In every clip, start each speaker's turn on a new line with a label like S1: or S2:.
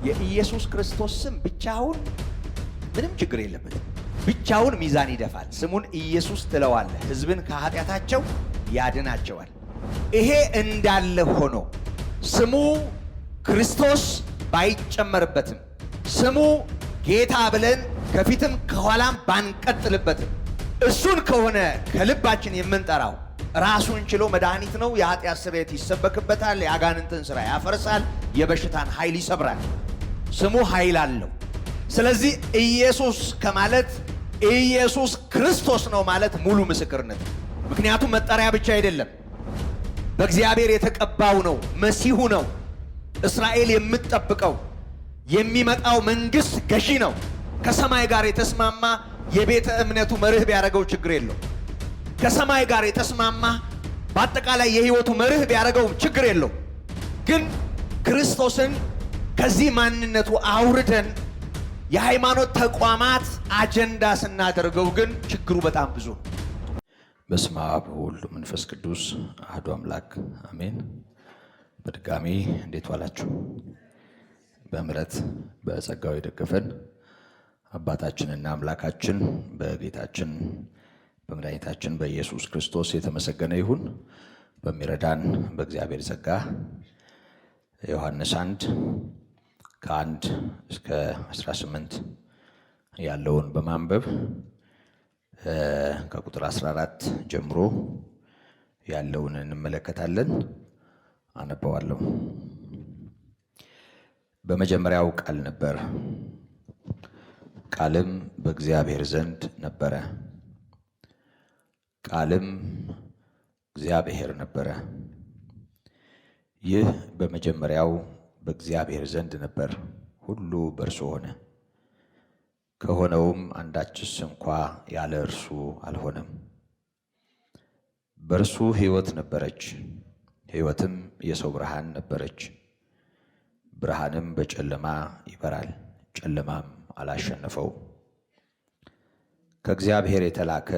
S1: የኢየሱስ ክርስቶስ ስም ብቻውን ምንም ችግር የለበትም። ብቻውን ሚዛን ይደፋል። ስሙን ኢየሱስ ትለዋለህ፣ ሕዝብን ከኃጢአታቸው ያድናቸዋል። ይሄ እንዳለ ሆኖ ስሙ ክርስቶስ ባይጨመርበትም ስሙ ጌታ ብለን ከፊትም ከኋላም ባንቀጥልበትም እሱን ከሆነ ከልባችን የምንጠራው ራሱን ችሎ መድኃኒት ነው። የኃጢአት ስርየት ይሰበክበታል። የአጋንንትን ሥራ ያፈርሳል። የበሽታን ኃይል ይሰብራል። ስሙ ኃይል አለው። ስለዚህ ኢየሱስ ከማለት ኢየሱስ ክርስቶስ ነው ማለት ሙሉ ምስክርነት። ምክንያቱም መጠሪያ ብቻ አይደለም፣ በእግዚአብሔር የተቀባው ነው፣ መሲሁ ነው፣ እስራኤል የምትጠብቀው የሚመጣው መንግሥት ገዢ ነው። ከሰማይ ጋር የተስማማ የቤተ እምነቱ መርህ ቢያደርገው ችግር የለው። ከሰማይ ጋር የተስማማ በአጠቃላይ የሕይወቱ መርህ ቢያደርገው ችግር የለው። ግን ክርስቶስን ከዚህ ማንነቱ አውርደን የሃይማኖት ተቋማት አጀንዳ ስናደርገው ግን ችግሩ በጣም ብዙ ነው።
S2: በስመ አብ ወወልድ ወመንፈስ ቅዱስ አሐዱ አምላክ አሜን። በድጋሚ እንዴት ዋላችሁ? በምሕረት በጸጋው የደገፈን አባታችንና አምላካችን በጌታችን በመድኃኒታችን በኢየሱስ ክርስቶስ የተመሰገነ ይሁን። በሚረዳን በእግዚአብሔር ጸጋ ዮሐንስ 1 ከ1 እስከ 18 ያለውን በማንበብ ከቁጥር 14 ጀምሮ ያለውን እንመለከታለን። አነበዋለሁ። በመጀመሪያው ቃል ነበር፣ ቃልም በእግዚአብሔር ዘንድ ነበረ፣ ቃልም እግዚአብሔር ነበረ። ይህ በመጀመሪያው በእግዚአብሔር ዘንድ ነበር። ሁሉ በእርሱ ሆነ፣ ከሆነውም አንዳችስ እንኳ ያለ እርሱ አልሆነም። በእርሱ ሕይወት ነበረች፣ ሕይወትም የሰው ብርሃን ነበረች። ብርሃንም በጨለማ ይበራል፣ ጨለማም አላሸነፈው። ከእግዚአብሔር የተላከ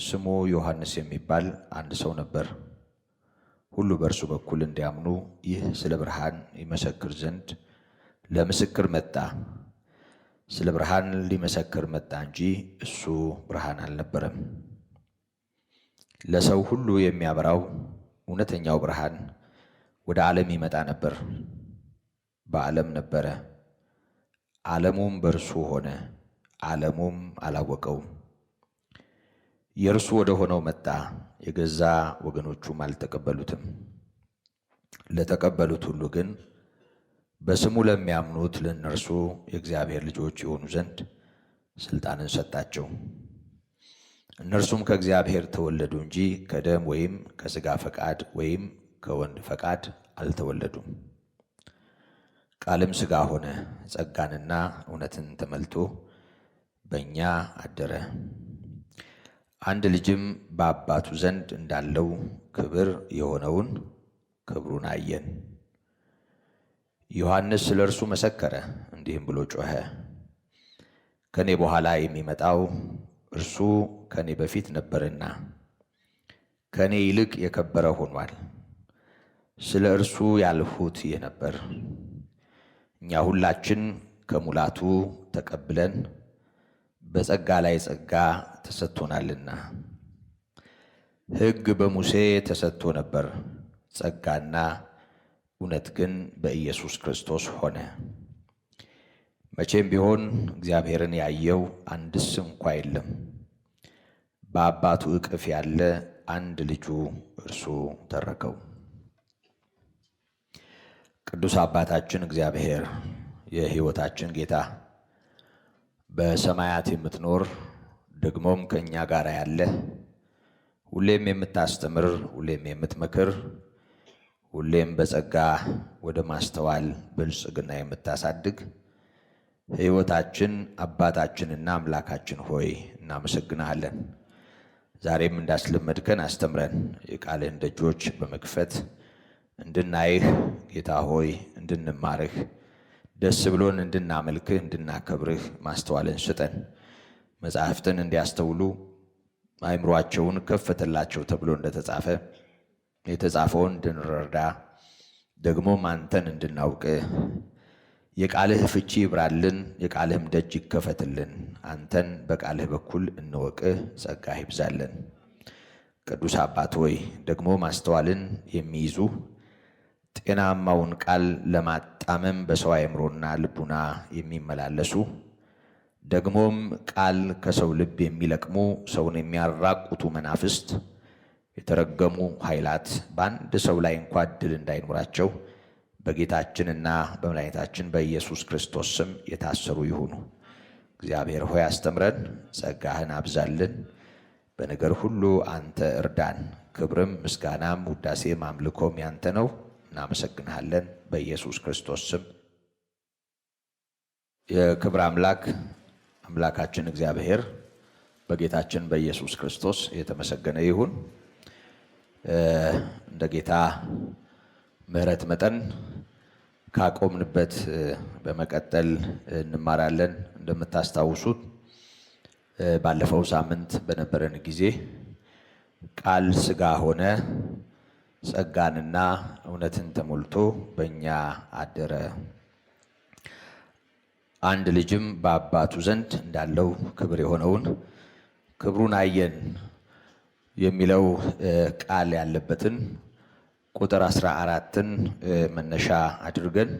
S2: ስሙ ዮሐንስ የሚባል አንድ ሰው ነበር። ሁሉ በእርሱ በኩል እንዲያምኑ ይህ ስለ ብርሃን ይመሰክር ዘንድ ለምስክር መጣ። ስለ ብርሃን ሊመሰክር መጣ እንጂ እሱ ብርሃን አልነበረም። ለሰው ሁሉ የሚያበራው እውነተኛው ብርሃን ወደ ዓለም ይመጣ ነበር። በዓለም ነበረ፣ ዓለሙም በእርሱ ሆነ፣ ዓለሙም አላወቀውም። የእርሱ ወደ ሆነው መጣ፣ የገዛ ወገኖቹም አልተቀበሉትም። ለተቀበሉት ሁሉ ግን በስሙ ለሚያምኑት ለእነርሱ የእግዚአብሔር ልጆች የሆኑ ዘንድ ሥልጣንን ሰጣቸው። እነርሱም ከእግዚአብሔር ተወለዱ እንጂ ከደም ወይም ከሥጋ ፈቃድ ወይም ከወንድ ፈቃድ አልተወለዱም። ቃልም ሥጋ ሆነ፣ ጸጋንና እውነትን ተመልቶ በእኛ አደረ። አንድ ልጅም በአባቱ ዘንድ እንዳለው ክብር የሆነውን ክብሩን አየን። ዮሐንስ ስለ እርሱ መሰከረ፣ እንዲህም ብሎ ጮኸ፣ ከኔ በኋላ የሚመጣው እርሱ ከኔ በፊት ነበርና ከኔ ይልቅ የከበረ ሆኗል። ስለ እርሱ ያልሁት ይህ ነበር። እኛ ሁላችን ከሙላቱ ተቀብለን በጸጋ ላይ ጸጋ ተሰጥቶናልና። ሕግ በሙሴ ተሰጥቶ ነበር፣ ጸጋና እውነት ግን በኢየሱስ ክርስቶስ ሆነ። መቼም ቢሆን እግዚአብሔርን ያየው አንድስ እንኳ የለም። በአባቱ እቅፍ ያለ አንድ ልጁ እርሱ ተረከው። ቅዱስ አባታችን እግዚአብሔር የሕይወታችን ጌታ በሰማያት የምትኖር ደግሞም ከእኛ ጋር ያለ ሁሌም የምታስተምር ሁሌም የምትመክር ሁሌም በጸጋ ወደ ማስተዋል ብልጽግና የምታሳድግ ሕይወታችን አባታችንና አምላካችን ሆይ እናመሰግናለን። ዛሬም እንዳስለመድከን አስተምረን፣ የቃልህን ደጆች በመክፈት እንድናይህ ጌታ ሆይ እንድንማርህ፣ ደስ ብሎን እንድናመልክህ እንድናከብርህ ማስተዋልን ስጠን። መጻሕፍትን እንዲያስተውሉ አእምሮአቸውን ከፈተላቸው ተብሎ እንደተጻፈ የተጻፈውን እንድንረዳ ደግሞም አንተን እንድናውቅ የቃልህ ፍቺ ይብራልን፣ የቃልህም ደጅ ይከፈትልን። አንተን በቃልህ በኩል እንወቅህ፣ ጸጋህ ይብዛልን። ቅዱስ አባት ሆይ ደግሞ ማስተዋልን የሚይዙ ጤናማውን ቃል ለማጣመም በሰው አእምሮና ልቡና የሚመላለሱ ደግሞም ቃል ከሰው ልብ የሚለቅሙ ሰውን የሚያራቁቱ መናፍስት የተረገሙ ኃይላት በአንድ ሰው ላይ እንኳ ዕድል እንዳይኖራቸው በጌታችንና በመድኃኒታችን በኢየሱስ ክርስቶስ ስም የታሰሩ ይሁኑ። እግዚአብሔር ሆይ አስተምረን፣ ጸጋህን አብዛልን። በነገር ሁሉ አንተ እርዳን። ክብርም ምስጋናም ውዳሴም አምልኮም ያንተ ነው። እናመሰግንሃለን በኢየሱስ ክርስቶስ ስም። የክብር አምላካችን እግዚአብሔር በጌታችን በኢየሱስ ክርስቶስ የተመሰገነ ይሁን። እንደ ጌታ ምሕረት መጠን ካቆምንበት በመቀጠል እንማራለን። እንደምታስታውሱት ባለፈው ሳምንት በነበረን ጊዜ ቃል ሥጋ ሆነ፣ ጸጋንና እውነትን ተሞልቶ በእኛ አደረ፣ አንድ ልጅም በአባቱ ዘንድ እንዳለው ክብር የሆነውን ክብሩን አየን የሚለው ቃል ያለበትን ቁጥር 14ን መነሻ አድርገን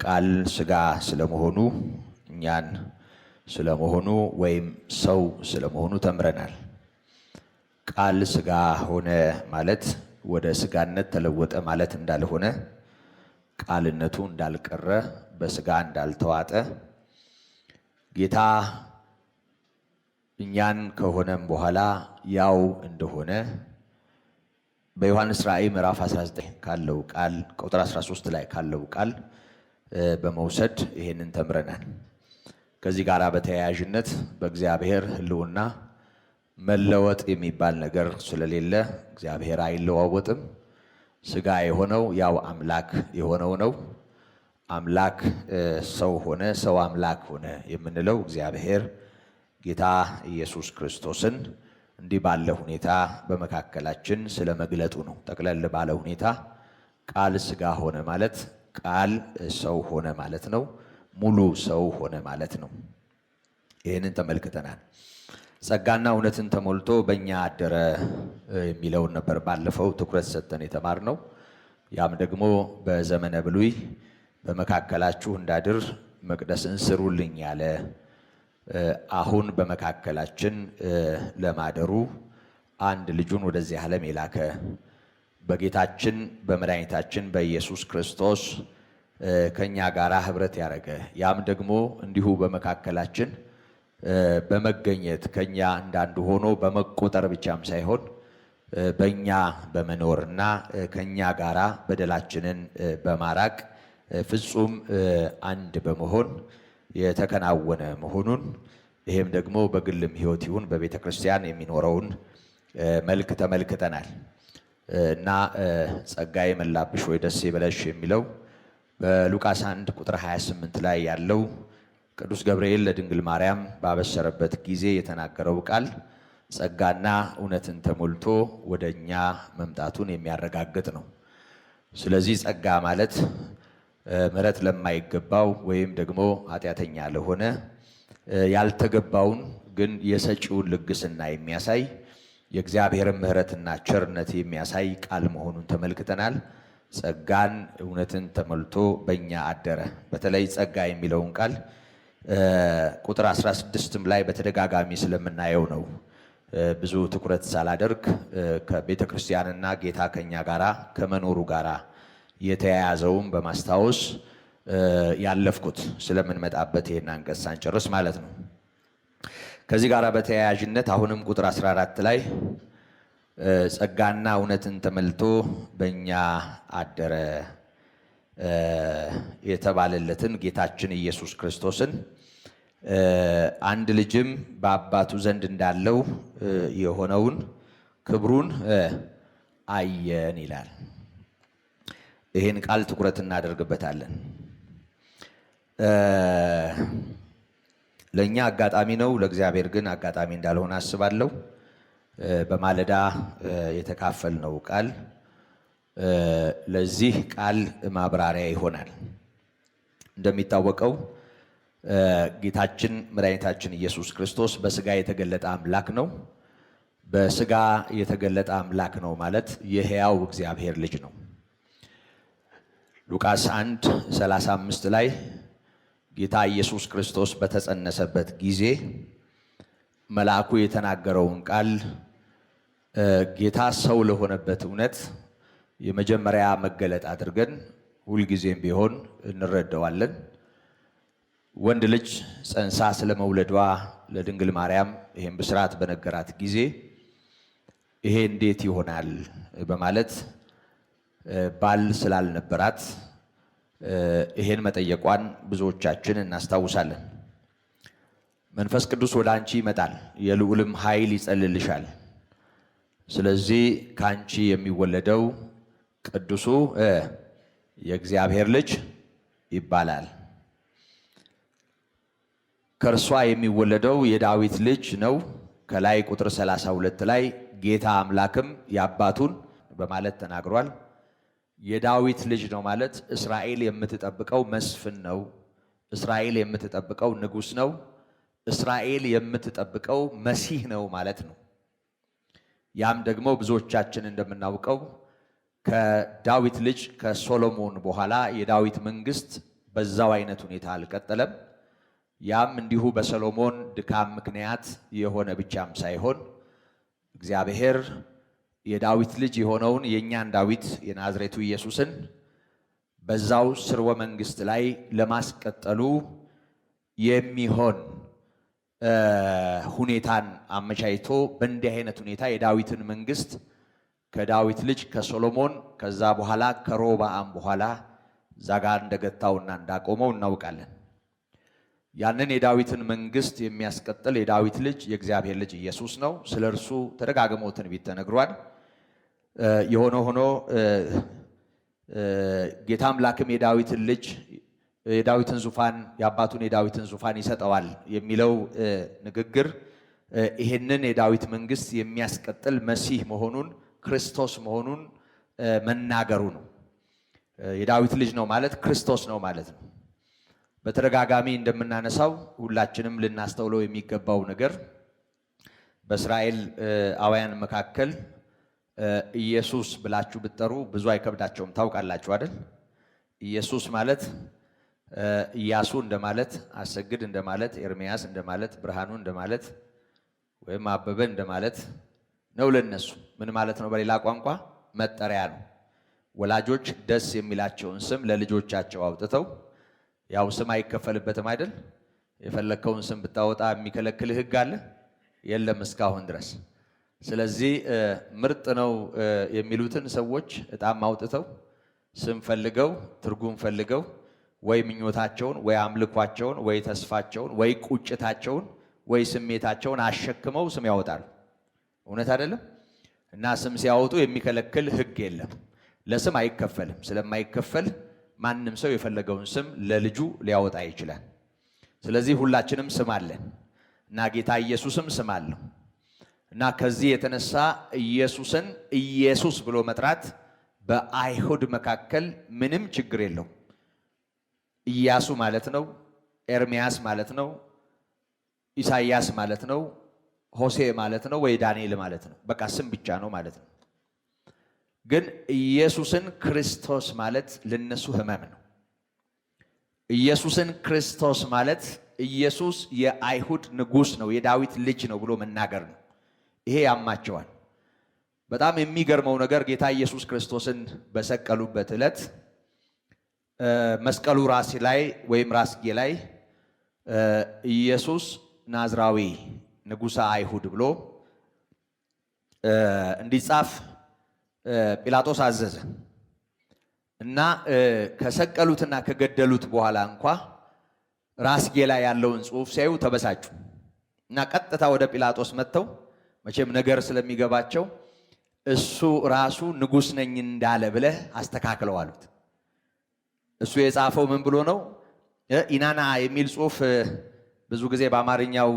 S2: ቃል ሥጋ ስለመሆኑ እኛን ስለመሆኑ ወይም ሰው ስለመሆኑ ተምረናል። ቃል ሥጋ ሆነ ማለት ወደ ሥጋነት ተለወጠ ማለት እንዳልሆነ፣ ቃልነቱ እንዳልቀረ፣ በሥጋ እንዳልተዋጠ፣ ጌታ እኛን ከሆነም በኋላ ያው እንደሆነ በዮሐንስ ራእይ ምዕራፍ 19 ካለው ቃል ቁጥር 13 ላይ ካለው ቃል በመውሰድ ይሄንን ተምረናል። ከዚህ ጋር በተያያዥነት በእግዚአብሔር ሕልውና መለወጥ የሚባል ነገር ስለሌለ እግዚአብሔር አይለዋወጥም። ሥጋ የሆነው ያው አምላክ የሆነው ነው። አምላክ ሰው ሆነ፣ ሰው አምላክ ሆነ የምንለው እግዚአብሔር ጌታ ኢየሱስ ክርስቶስን እንዲህ ባለ ሁኔታ በመካከላችን ስለ መግለጡ ነው። ጠቅለል ባለ ሁኔታ ቃል ሥጋ ሆነ ማለት ቃል ሰው ሆነ ማለት ነው። ሙሉ ሰው ሆነ ማለት ነው። ይህንን ተመልክተናል። ጸጋና እውነትን ተሞልቶ በእኛ አደረ የሚለውን ነበር ባለፈው ትኩረት ሰጥተን የተማርነው። ያም ደግሞ በዘመነ ብሉይ በመካከላችሁ እንዳድር መቅደስን ስሩልኝ ያለ፣ አሁን በመካከላችን ለማደሩ አንድ ልጁን ወደዚህ ዓለም የላከ በጌታችን በመድኃኒታችን በኢየሱስ ክርስቶስ ከእኛ ጋር ኅብረት ያደረገ፣ ያም ደግሞ እንዲሁ በመካከላችን በመገኘት ከኛ እንዳንዱ ሆኖ በመቆጠር ብቻም ሳይሆን በእኛ በመኖርና ከኛ ጋራ በደላችንን በማራቅ ፍጹም አንድ በመሆን የተከናወነ መሆኑን፣ ይሄም ደግሞ በግልም ሕይወት ይሁን በቤተ ክርስቲያን የሚኖረውን መልክ ተመልክተናል እና ጸጋ የሞላብሽ ወይ ደስ ይበለሽ የሚለው በሉቃስ 1 ቁጥር 28 ላይ ያለው ቅዱስ ገብርኤል ለድንግል ማርያም ባበሰረበት ጊዜ የተናገረው ቃል ጸጋና እውነትን ተሞልቶ ወደ እኛ መምጣቱን የሚያረጋግጥ ነው። ስለዚህ ጸጋ ማለት ምሕረት ለማይገባው ወይም ደግሞ ኃጢአተኛ ለሆነ ያልተገባውን ግን የሰጪውን ልግስና የሚያሳይ የእግዚአብሔርን ምሕረትና ቸርነት የሚያሳይ ቃል መሆኑን ተመልክተናል። ጸጋን እውነትን ተሞልቶ በእኛ አደረ። በተለይ ጸጋ የሚለውን ቃል ቁጥር 16ም ላይ በተደጋጋሚ ስለምናየው ነው ብዙ ትኩረት ሳላደርግ ከቤተ ክርስቲያንና ጌታ ከኛ ጋራ ከመኖሩ ጋራ የተያያዘውን በማስታወስ ያለፍኩት ስለምንመጣበት ይሄን አንቀጽ ሳንጨርስ ማለት ነው። ከዚህ ጋር በተያያዥነት አሁንም ቁጥር 14 ላይ ጸጋና እውነትን ተሞልቶ በእኛ አደረ የተባለለትን ጌታችን ኢየሱስ ክርስቶስን አንድ ልጅም በአባቱ ዘንድ እንዳለው የሆነውን ክብሩን አየን ይላል። ይህን ቃል ትኩረት እናደርግበታለን። ለእኛ አጋጣሚ ነው፣ ለእግዚአብሔር ግን አጋጣሚ እንዳልሆነ አስባለሁ። በማለዳ የተካፈልነው ቃል ለዚህ ቃል ማብራሪያ ይሆናል። እንደሚታወቀው ጌታችን መድኃኒታችን ኢየሱስ ክርስቶስ በስጋ የተገለጠ አምላክ ነው። በስጋ የተገለጠ አምላክ ነው ማለት የሕያው እግዚአብሔር ልጅ ነው። ሉቃስ 1:35 ላይ ጌታ ኢየሱስ ክርስቶስ በተጸነሰበት ጊዜ መልአኩ የተናገረውን ቃል ጌታ ሰው ለሆነበት እውነት የመጀመሪያ መገለጥ አድርገን ሁልጊዜም ቢሆን እንረዳዋለን። ወንድ ልጅ ጸንሳ ስለመውለዷ ለድንግል ማርያም ይሄን ብስራት በነገራት ጊዜ ይሄ እንዴት ይሆናል በማለት ባል ስላልነበራት ይሄን መጠየቋን ብዙዎቻችን እናስታውሳለን። መንፈስ ቅዱስ ወደ አንቺ ይመጣል፣ የልዑልም ኃይል ይጸልልሻል፣ ስለዚህ ከአንቺ የሚወለደው ቅዱሱ የእግዚአብሔር ልጅ ይባላል። ከእርሷ የሚወለደው የዳዊት ልጅ ነው። ከላይ ቁጥር 32 ላይ ጌታ አምላክም የአባቱን በማለት ተናግሯል። የዳዊት ልጅ ነው ማለት እስራኤል የምትጠብቀው መስፍን ነው። እስራኤል የምትጠብቀው ንጉሥ ነው። እስራኤል የምትጠብቀው መሲህ ነው ማለት ነው። ያም ደግሞ ብዙዎቻችን እንደምናውቀው ከዳዊት ልጅ ከሶሎሞን በኋላ የዳዊት መንግስት በዛው አይነት ሁኔታ አልቀጠለም። ያም እንዲሁ በሰሎሞን ድካም ምክንያት የሆነ ብቻም ሳይሆን እግዚአብሔር የዳዊት ልጅ የሆነውን የእኛን ዳዊት የናዝሬቱ ኢየሱስን በዛው ስርወ መንግስት ላይ ለማስቀጠሉ የሚሆን ሁኔታን አመቻችቶ በእንዲህ አይነት ሁኔታ የዳዊትን መንግስት ከዳዊት ልጅ ከሶሎሞን ከዛ በኋላ ከሮብዓም በኋላ ዛጋ እንደገታውና እንዳቆመው እናውቃለን። ያንን የዳዊትን መንግስት የሚያስቀጥል የዳዊት ልጅ የእግዚአብሔር ልጅ ኢየሱስ ነው። ስለ እርሱ ተደጋግሞ ትንቢት ተነግሯል። የሆነ ሆኖ ጌታ አምላክም የዳዊትን ዙፋን የአባቱን የዳዊትን ዙፋን ይሰጠዋል የሚለው ንግግር ይሄንን የዳዊት መንግስት የሚያስቀጥል መሲህ መሆኑን ክርስቶስ መሆኑን መናገሩ ነው። የዳዊት ልጅ ነው ማለት ክርስቶስ ነው ማለት ነው። በተደጋጋሚ እንደምናነሳው ሁላችንም ልናስተውለው የሚገባው ነገር በእስራኤል አውያን መካከል ኢየሱስ ብላችሁ ብትጠሩ ብዙ አይከብዳቸውም። ታውቃላችሁ አይደል? ኢየሱስ ማለት ኢያሱ እንደማለት፣ አሰግድ እንደማለት፣ ኤርሚያስ እንደማለት፣ ብርሃኑ እንደማለት ወይም አበበ እንደማለት ነው ለነሱ። ምን ማለት ነው? በሌላ ቋንቋ መጠሪያ ነው። ወላጆች ደስ የሚላቸውን ስም ለልጆቻቸው አውጥተው ያው ስም አይከፈልበትም አይደል? የፈለከውን ስም ብታወጣ የሚከለክል ሕግ አለ? የለም እስካሁን ድረስ። ስለዚህ ምርጥ ነው የሚሉትን ሰዎች እጣም አውጥተው ስም ፈልገው ትርጉም ፈልገው ወይ ምኞታቸውን ወይ አምልኳቸውን ወይ ተስፋቸውን ወይ ቁጭታቸውን ወይ ስሜታቸውን አሸክመው ስም ያወጣሉ። እውነት አይደለም? እና ስም ሲያወጡ የሚከለክል ሕግ የለም። ለስም አይከፈልም። ስለማይከፈል ማንም ሰው የፈለገውን ስም ለልጁ ሊያወጣ ይችላል። ስለዚህ ሁላችንም ስም አለን እና ጌታ ኢየሱስም ስም አለው እና ከዚህ የተነሳ ኢየሱስን ኢየሱስ ብሎ መጥራት በአይሁድ መካከል ምንም ችግር የለው። ኢያሱ ማለት ነው፣ ኤርሚያስ ማለት ነው፣ ኢሳይያስ ማለት ነው፣ ሆሴ ማለት ነው፣ ወይ ዳንኤል ማለት ነው። በቃ ስም ብቻ ነው ማለት ነው። ግን ኢየሱስን ክርስቶስ ማለት ለነሱ ህመም ነው። ኢየሱስን ክርስቶስ ማለት ኢየሱስ የአይሁድ ንጉሥ ነው፣ የዳዊት ልጅ ነው ብሎ መናገር ነው። ይሄ ያማቸዋል። በጣም የሚገርመው ነገር ጌታ ኢየሱስ ክርስቶስን በሰቀሉበት ዕለት መስቀሉ ራስ ላይ ወይም ራስጌ ላይ ኢየሱስ ናዝራዊ ንጉሠ አይሁድ ብሎ እንዲጻፍ ጲላጦስ አዘዘ
S1: እና ከሰቀሉትና ከገደሉት በኋላ እንኳ ራስጌ ላይ ያለውን ጽሑፍ ሲያዩ ተበሳጩ እና ቀጥታ ወደ ጲላጦስ መጥተው መቼም ነገር ስለሚገባቸው እሱ ራሱ ንጉሥ ነኝ እንዳለ ብለህ አስተካክለው አሉት። እሱ የጻፈው ምን ብሎ ነው? ኢናና የሚል ጽሑፍ ብዙ ጊዜ በአማርኛው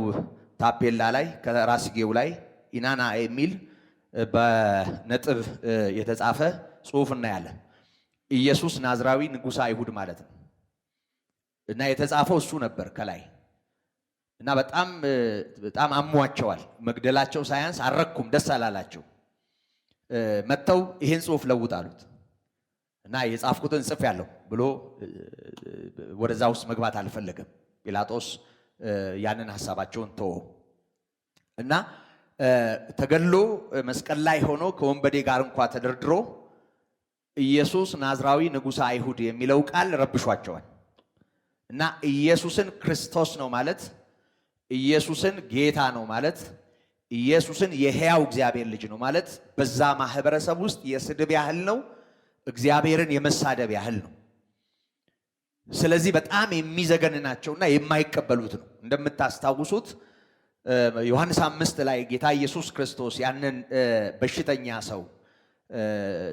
S1: ታፔላ ላይ ከራስጌው ላይ ኢናና የሚል በነጥብ የተጻፈ ጽሑፍ እናያለን። ኢየሱስ ናዝራዊ ንጉሠ አይሁድ ማለት ነው። እና የተጻፈው እሱ ነበር ከላይ እና በጣም አሟቸዋል። መግደላቸው ሳያንስ አረኩም፣ ደስ አላላቸው። መጥተው ይሄን ጽሑፍ ለውጥ አሉት እና የጻፍኩትን ጽፍ ያለው ብሎ ወደዛ ውስጥ መግባት አልፈለገም። ጲላጦስ ያንን ሐሳባቸውን ተወው እና ተገድሎ መስቀል ላይ ሆኖ ከወንበዴ ጋር እንኳ ተደርድሮ ኢየሱስ ናዝራዊ ንጉሠ አይሁድ የሚለው ቃል ረብሿቸዋል እና ኢየሱስን ክርስቶስ ነው ማለት፣ ኢየሱስን ጌታ ነው ማለት፣ ኢየሱስን የሕያው እግዚአብሔር ልጅ ነው ማለት በዛ ማህበረሰብ ውስጥ የስድብ ያህል ነው፣ እግዚአብሔርን የመሳደብ ያህል ነው። ስለዚህ በጣም የሚዘገንናቸውና የማይቀበሉት ነው። እንደምታስታውሱት ዮሐንስ 5 ላይ ጌታ ኢየሱስ ክርስቶስ ያንን በሽተኛ ሰው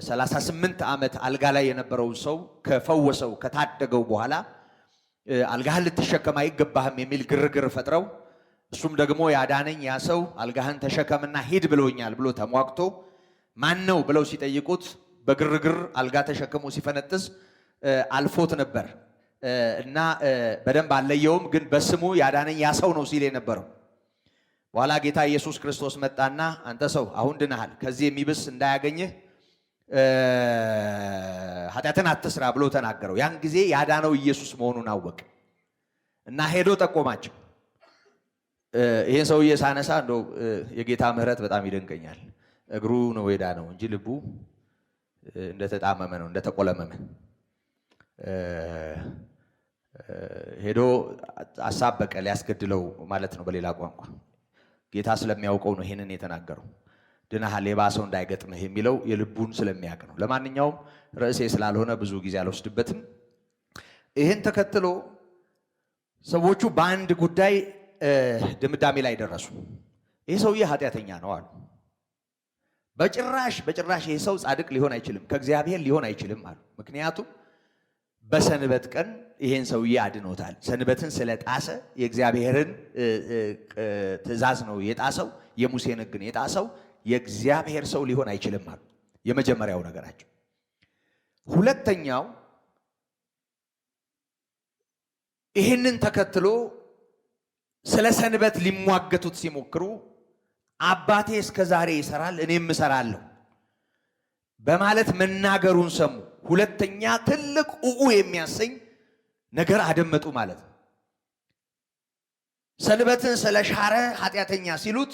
S1: 38 ዓመት አልጋ ላይ የነበረውን ሰው ከፈወሰው ከታደገው በኋላ አልጋህን ልትሸከም አይገባህም የሚል ግርግር ፈጥረው እሱም ደግሞ ያዳነኝ ያ ሰው አልጋህን ተሸከምና ሂድ ብሎኛል ብሎ ተሟግቶ ማን ነው ብለው ሲጠይቁት በግርግር አልጋ ተሸክሞ ሲፈነጥስ አልፎት ነበር እና በደንብ አልለየውም፣ ግን በስሙ ያዳነኝ ያ ሰው ነው ሲል የነበረው። በኋላ ጌታ ኢየሱስ ክርስቶስ መጣና አንተ ሰው አሁን ድነሃል፣ ከዚህ የሚብስ እንዳያገኝህ ኃጢአትን አትስራ ብሎ ተናገረው። ያን ጊዜ ያዳነው ኢየሱስ መሆኑን አወቅ እና ሄዶ ጠቆማቸው። ይሄን ሰውዬ ሳነሳ እንደው የጌታ ምሕረት በጣም ይደንቀኛል። እግሩ ነው የዳነው እንጂ ልቡ እንደተጣመመ ነው፣ እንደተቆለመመ። ሄዶ አሳበቀ፣ ሊያስገድለው ማለት ነው በሌላ ቋንቋ። ጌታ ስለሚያውቀው ነው ይሄንን የተናገረው። ድነሃል የባሰው እንዳይገጥምህ የሚለው የልቡን ስለሚያውቅ ነው። ለማንኛውም ርዕሴ ስላልሆነ ብዙ ጊዜ አልወስድበትም። ይህን ተከትሎ ሰዎቹ በአንድ ጉዳይ ድምዳሜ ላይ ደረሱ። ይህ ሰውዬ ኃጢአተኛ ነው አሉ። በጭራሽ ይህ ሰው ጻድቅ ሊሆን አይችልም፣ ከእግዚአብሔር ሊሆን አይችልም አሉ። ምክንያቱም በሰንበት ቀን ይሄን ሰውዬ አድኖታል። ሰንበትን ስለጣሰ የእግዚአብሔርን ትእዛዝ ነው የጣሰው፣ የሙሴን ሕግ ነው የጣሰው። የእግዚአብሔር ሰው ሊሆን አይችልም አሉ። የመጀመሪያው ነገራቸው። ሁለተኛው ይህንን ተከትሎ ስለ ሰንበት ሊሟገቱት ሲሞክሩ አባቴ እስከ ዛሬ ይሰራል እኔም እሰራለሁ በማለት መናገሩን ሰሙ። ሁለተኛ ትልቅ የሚያሰኝ ነገር አደመጡ ማለት ነው። ሰንበትን ስለሻረ ኃጢአተኛ ሲሉት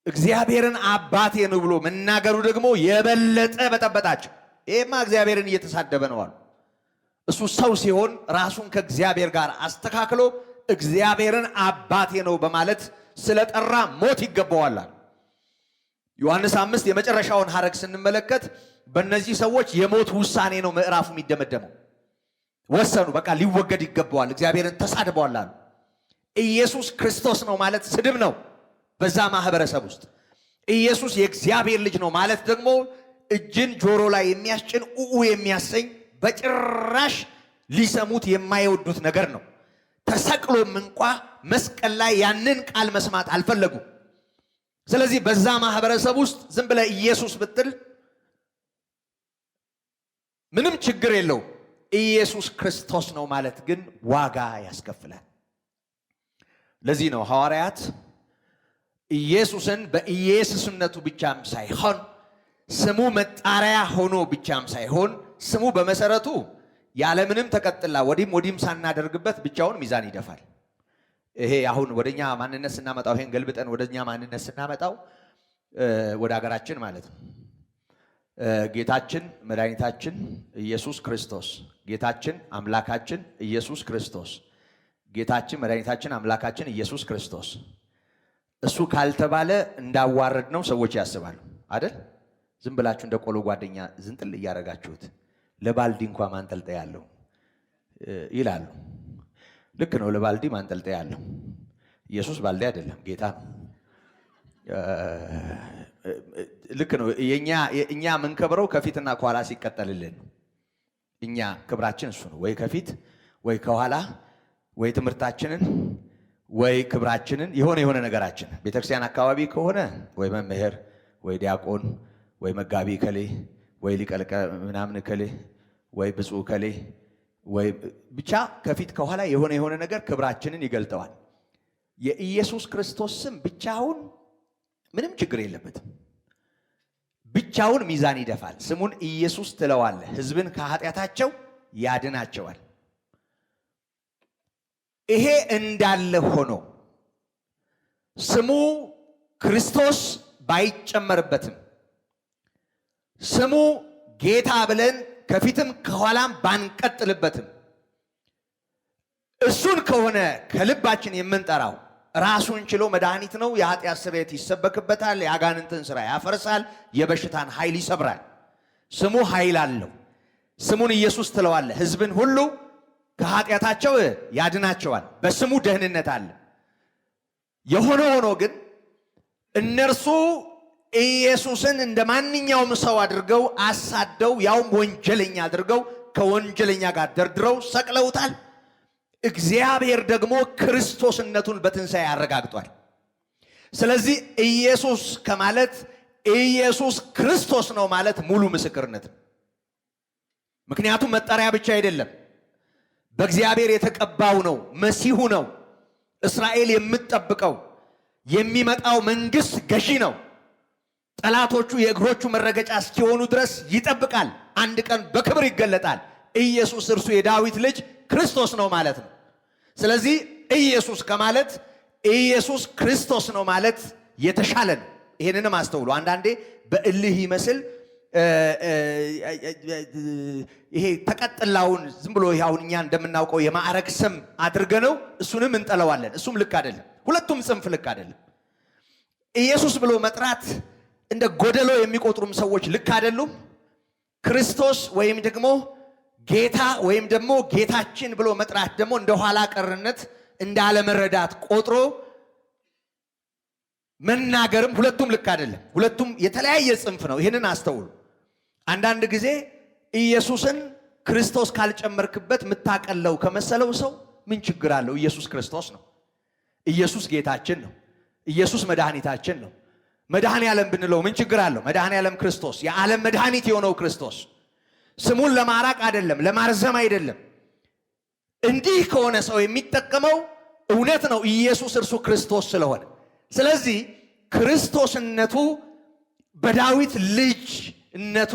S1: እግዚአብሔርን አባቴ ነው ብሎ መናገሩ ደግሞ የበለጠ በጠበጣቸው። ይሄማ እግዚአብሔርን እየተሳደበ ነው አሉ። እሱ ሰው ሲሆን ራሱን ከእግዚአብሔር ጋር አስተካክሎ እግዚአብሔርን አባቴ ነው በማለት ስለጠራ ሞት ይገባዋል። ዮሐንስ 5 የመጨረሻውን ሐረግ ስንመለከት በእነዚህ ሰዎች የሞት ውሳኔ ነው ምዕራፉ የሚደመደመው። ወሰኑ፣ በቃ ሊወገድ ይገባዋል፣ እግዚአብሔርን ተሳድበዋል አሉ። ኢየሱስ ክርስቶስ ነው ማለት ስድብ ነው በዛ ማህበረሰብ ውስጥ። ኢየሱስ የእግዚአብሔር ልጅ ነው ማለት ደግሞ እጅን ጆሮ ላይ የሚያስጭን የሚያሰኝ በጭራሽ ሊሰሙት የማይወዱት ነገር ነው። ተሰቅሎም እንኳ መስቀል ላይ ያንን ቃል መስማት አልፈለጉም። ስለዚህ በዛ ማህበረሰብ ውስጥ ዝም ብለህ ኢየሱስ ብትል ምንም ችግር የለውም። ኢየሱስ ክርስቶስ ነው ማለት ግን ዋጋ ያስከፍላል። ለዚህ ነው ሐዋርያት ኢየሱስን በኢየሱስነቱ ብቻም ሳይሆን ስሙ መጣሪያ ሆኖ ብቻም ሳይሆን ስሙ በመሰረቱ ያለምንም ተቀጥላ ወዲም ሳናደርግበት ብቻውን ሚዛን ይደፋል። ይሄ አሁን ወደኛ ማንነት ስናመጣው ይሄን ገልብጠን ወደኛ ማንነት ስናመጣው ወደ ሀገራችን ማለት ነው ጌታችን መድኃኒታችን ኢየሱስ ክርስቶስ ጌታችን አምላካችን ኢየሱስ ክርስቶስ ጌታችን መድኃኒታችን አምላካችን ኢየሱስ ክርስቶስ እሱ ካልተባለ እንዳዋረድ ነው ሰዎች ያስባሉ አይደል? ዝም ብላችሁ እንደ ቆሎ ጓደኛ ዝንጥል እያደረጋችሁት ለባልዲ እንኳን ማንጠልጠያ ያለው ይላሉ። ልክ ነው። ለባልዲ ማንጠልጠያ ያለው ኢየሱስ ባልዲ አይደለም፣ ጌታ ነው። ልክ ነው። እኛ የምንከብረው ከፊትና ከኋላ ሲቀጠልልን ነው። እኛ ክብራችን እሱ ነው። ወይ ከፊት ወይ ከኋላ፣ ወይ ትምህርታችንን ወይ ክብራችንን የሆነ ነገራችን ቤተክርስቲያን አካባቢ ከሆነ ወይ መምህር ወይ ዲያቆን ወይ መጋቢ ከሌ ወይ ሊቀልቀ ምናምን ከሌ ወይ ብፁዕ ከሌ ወይ ብቻ ከፊት ከኋላ የሆነ ነገር ክብራችንን ይገልጠዋል። የኢየሱስ ክርስቶስ ስም ብቻውን ምንም ችግር የለበትም። ብቻውን ሚዛን ይደፋል። ስሙን ኢየሱስ ትለዋለህ፣ ሕዝብን ከኃጢአታቸው ያድናቸዋል። ይሄ እንዳለ ሆኖ ስሙ ክርስቶስ ባይጨመርበትም ስሙ ጌታ ብለን ከፊትም ከኋላም ባንቀጥልበትም እሱን ከሆነ ከልባችን የምንጠራው ራሱን ችሎ መድኃኒት ነው። የኃጢአት ስርየት ይሰበክበታል። የአጋንንትን ሥራ ያፈርሳል። የበሽታን ኃይል ይሰብራል። ስሙ ኃይል አለው። ስሙን ኢየሱስ ትለዋለህ፣ ሕዝብን ሁሉ ከኃጢአታቸው ያድናቸዋል። በስሙ ደህንነት አለ። የሆነ ሆኖ ግን እነርሱ ኢየሱስን እንደ ማንኛውም ሰው አድርገው አሳደው ያውም ወንጀለኛ አድርገው ከወንጀለኛ ጋር ደርድረው ሰቅለውታል። እግዚአብሔር ደግሞ ክርስቶስነቱን በትንሣኤ አረጋግጧል። ስለዚህ ኢየሱስ ከማለት ኢየሱስ ክርስቶስ ነው ማለት ሙሉ ምስክርነት ነው። ምክንያቱም መጠሪያ ብቻ አይደለም፣ በእግዚአብሔር የተቀባው ነው፣ መሲሁ ነው፣ እስራኤል የምትጠብቀው የሚመጣው መንግስት ገዢ ነው። ጠላቶቹ የእግሮቹ መረገጫ እስኪሆኑ ድረስ ይጠብቃል። አንድ ቀን በክብር ይገለጣል። ኢየሱስ እርሱ የዳዊት ልጅ ክርስቶስ ነው ማለት ነው። ስለዚህ ኢየሱስ ከማለት ኢየሱስ ክርስቶስ ነው ማለት የተሻለ ነው። ይሄንንም አስተውሉ። አንዳንዴ በእልህ ይመስል ይሄ ተቀጥላውን ዝም ብሎ ያው እኛ እንደምናውቀው የማዕረግ ስም አድርገነው እሱንም እንጠለዋለን። እሱም ልክ አይደለም። ሁለቱም ጽንፍ ልክ አይደለም። ኢየሱስ ብሎ መጥራት እንደ ጎደሎ የሚቆጥሩም ሰዎች ልክ አይደሉም። ክርስቶስ ወይም ደግሞ ጌታ ወይም ደግሞ ጌታችን ብሎ መጥራት ደግሞ እንደ ኋላ ቀርነት እንደ አለመረዳት ቆጥሮ መናገርም ሁለቱም ልክ አይደለም። ሁለቱም የተለያየ ጽንፍ ነው። ይህንን አስተውሉ። አንዳንድ ጊዜ ኢየሱስን ክርስቶስ ካልጨመርክበት የምታቀለው ከመሰለው ሰው ምን ችግር አለው? ኢየሱስ ክርስቶስ ነው። ኢየሱስ ጌታችን ነው። ኢየሱስ መድኃኒታችን ነው። መድኃኔ ዓለም ብንለው ምን ችግር አለው? መድኃኔ ዓለም ክርስቶስ፣ የዓለም መድኃኒት የሆነው ክርስቶስ ስሙን ለማራቅ አይደለም፣ ለማርዘም አይደለም። እንዲህ ከሆነ ሰው የሚጠቀመው እውነት ነው ኢየሱስ እርሱ ክርስቶስ ስለሆነ። ስለዚህ ክርስቶስነቱ በዳዊት ልጅነቱ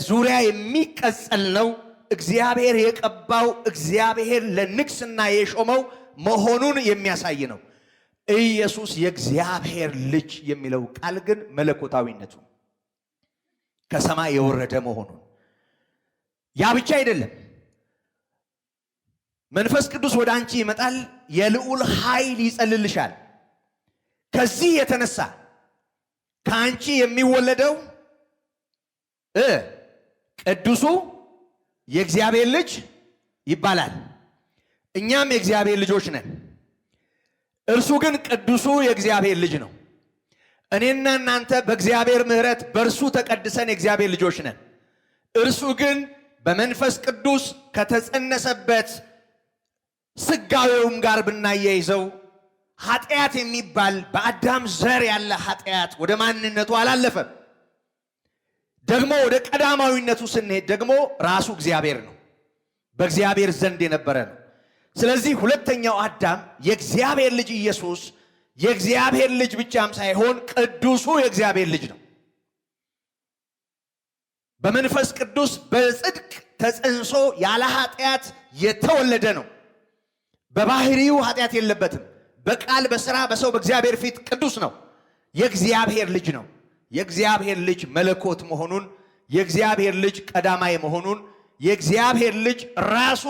S1: ዙሪያ የሚቀጸል ነው። እግዚአብሔር የቀባው እግዚአብሔር ለንግስና የሾመው መሆኑን የሚያሳይ ነው። ኢየሱስ የእግዚአብሔር ልጅ የሚለው ቃል ግን መለኮታዊነቱ ከሰማይ የወረደ መሆኑን ያ ብቻ አይደለም። መንፈስ ቅዱስ ወደ አንቺ ይመጣል፣ የልዑል ኃይል ይጸልልሻል። ከዚህ የተነሳ ከአንቺ የሚወለደው ቅዱሱ የእግዚአብሔር ልጅ ይባላል። እኛም የእግዚአብሔር ልጆች ነን። እርሱ ግን ቅዱሱ የእግዚአብሔር ልጅ ነው። እኔና እናንተ በእግዚአብሔር ምሕረት በእርሱ ተቀድሰን የእግዚአብሔር ልጆች ነን። እርሱ ግን በመንፈስ ቅዱስ ከተጸነሰበት ስጋዌውም ጋር ብናያይዘው ኃጢአት የሚባል በአዳም ዘር ያለ ኃጢአት ወደ ማንነቱ አላለፈም። ደግሞ ወደ ቀዳማዊነቱ ስንሄድ ደግሞ ራሱ እግዚአብሔር ነው፣ በእግዚአብሔር ዘንድ የነበረ ነው። ስለዚህ ሁለተኛው አዳም የእግዚአብሔር ልጅ ኢየሱስ የእግዚአብሔር ልጅ ብቻም ሳይሆን ቅዱሱ የእግዚአብሔር ልጅ ነው። በመንፈስ ቅዱስ በጽድቅ ተጸንሶ ያለ ኃጢአት የተወለደ ነው። በባህሪው ኃጢአት የለበትም። በቃል በሥራ በሰው በእግዚአብሔር ፊት ቅዱስ ነው። የእግዚአብሔር ልጅ ነው። የእግዚአብሔር ልጅ መለኮት መሆኑን፣ የእግዚአብሔር ልጅ ቀዳማይ መሆኑን፣ የእግዚአብሔር ልጅ ራሱ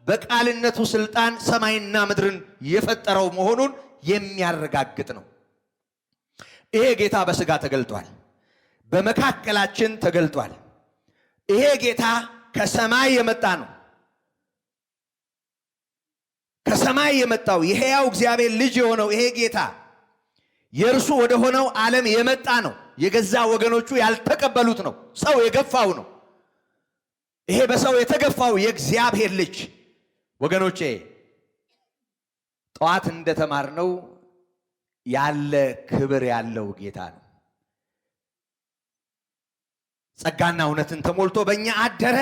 S1: በቃልነቱ ስልጣን ሰማይና ምድርን የፈጠረው መሆኑን የሚያረጋግጥ ነው። ይሄ ጌታ በሥጋ ተገልጧል፣ በመካከላችን ተገልጧል። ይሄ ጌታ ከሰማይ የመጣ ነው። ከሰማይ የመጣው የሕያው እግዚአብሔር ልጅ የሆነው ይሄ ጌታ የእርሱ ወደ ሆነው ዓለም የመጣ ነው። የገዛ ወገኖቹ ያልተቀበሉት ነው። ሰው የገፋው ነው። ይሄ በሰው የተገፋው የእግዚአብሔር ልጅ ወገኖቼ ጠዋት እንደተማርነው ያለ ክብር ያለው ጌታ ነው። ጸጋና እውነትን ተሞልቶ በእኛ አደረ፣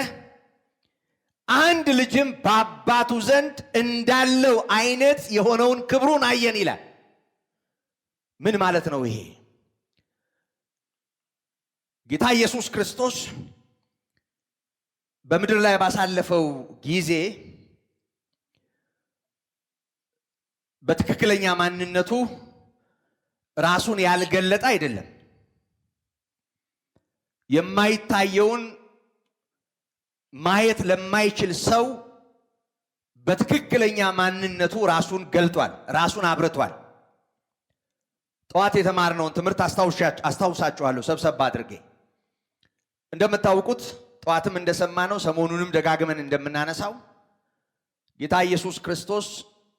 S1: አንድ ልጅም በአባቱ ዘንድ እንዳለው አይነት የሆነውን ክብሩን አየን ይላል። ምን ማለት ነው ይሄ? ጌታ ኢየሱስ ክርስቶስ በምድር ላይ ባሳለፈው ጊዜ በትክክለኛ ማንነቱ ራሱን ያልገለጠ አይደለም። የማይታየውን ማየት ለማይችል ሰው በትክክለኛ ማንነቱ ራሱን ገልጧል፣ ራሱን አብርቷል። ጠዋት የተማርነውን ትምህርት አስታውሳችኋለሁ ሰብሰብ አድርጌ። እንደምታውቁት ጠዋትም እንደሰማነው ሰሞኑንም ደጋግመን እንደምናነሳው ጌታ ኢየሱስ ክርስቶስ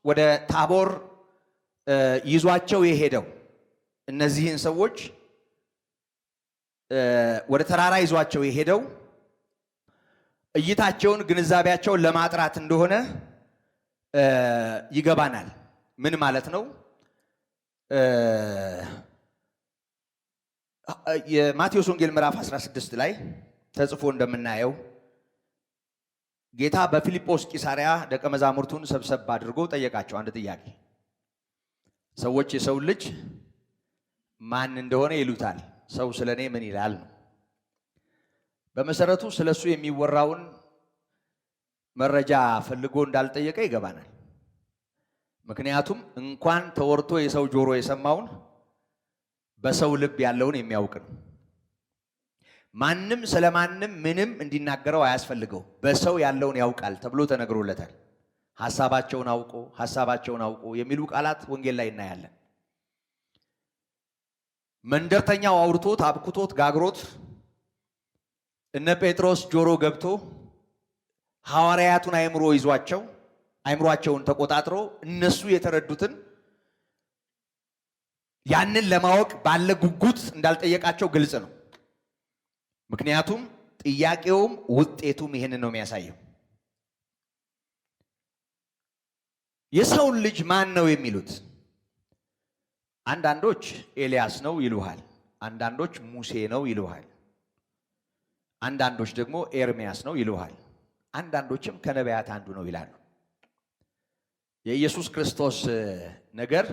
S1: ወደ ታቦር ይዟቸው የሄደው እነዚህን ሰዎች ወደ ተራራ ይዟቸው የሄደው እይታቸውን ግንዛቤያቸውን ለማጥራት እንደሆነ ይገባናል። ምን ማለት ነው? የማቴዎስ ወንጌል ምዕራፍ 16 ላይ ተጽፎ እንደምናየው ጌታ በፊልጶስ ቂሳሪያ ደቀ መዛሙርቱን ሰብሰብ አድርጎ ጠየቃቸው አንድ ጥያቄ። ሰዎች የሰው ልጅ ማን እንደሆነ ይሉታል? ሰው ስለኔ ምን ይላል ነው። በመሰረቱ ስለሱ የሚወራውን መረጃ ፈልጎ እንዳልጠየቀ ይገባናል። ምክንያቱም እንኳን ተወርቶ የሰው ጆሮ የሰማውን በሰው ልብ ያለውን የሚያውቅ ነው። ማንም ስለማንም ምንም እንዲናገረው አያስፈልገው፣ በሰው ያለውን ያውቃል ተብሎ ተነግሮለታል። ሐሳባቸውን አውቆ የሚሉ ቃላት ወንጌል ላይ እናያለን። መንደርተኛው አውርቶት አብኩቶት ጋግሮት እነ ጴጥሮስ ጆሮ ገብቶ ሐዋርያቱን አእምሮ ይዟቸው አእምሯቸውን ተቆጣጥሮ እነሱ የተረዱትን ያንን ለማወቅ ባለ ጉጉት እንዳልጠየቃቸው ግልጽ ነው። ምክንያቱም ጥያቄውም ውጤቱም ይሄንን ነው የሚያሳየው። የሰውን ልጅ ማን ነው የሚሉት? አንዳንዶች ኤልያስ ነው ይሉሃል፣ አንዳንዶች ሙሴ ነው ይሉሃል፣ አንዳንዶች ደግሞ ኤርሚያስ ነው ይሉሃል፣ አንዳንዶችም ከነቢያት አንዱ ነው ይላሉ። የኢየሱስ ክርስቶስ ነገር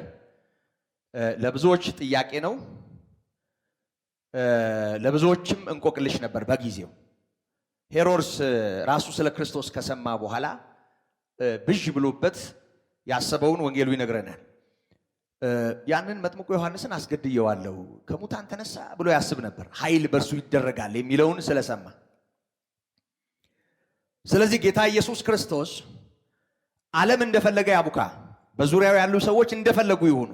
S1: ለብዙዎች ጥያቄ ነው፣ ለብዙዎችም እንቆቅልሽ ነበር በጊዜው። ሄሮድስ ራሱ ስለ ክርስቶስ ከሰማ በኋላ ብዥ ብሎበት ያሰበውን ወንጌሉ ይነግረናል። ያንን መጥምቁ ዮሐንስን አስገድየዋለሁ ከሙታን ተነሳ ብሎ ያስብ ነበር፣ ኃይል በእርሱ ይደረጋል የሚለውን ስለሰማ። ስለዚህ ጌታ ኢየሱስ ክርስቶስ ዓለም እንደፈለገ ያቡካ፣ በዙሪያው ያሉ ሰዎች እንደፈለጉ ይሁኑ፣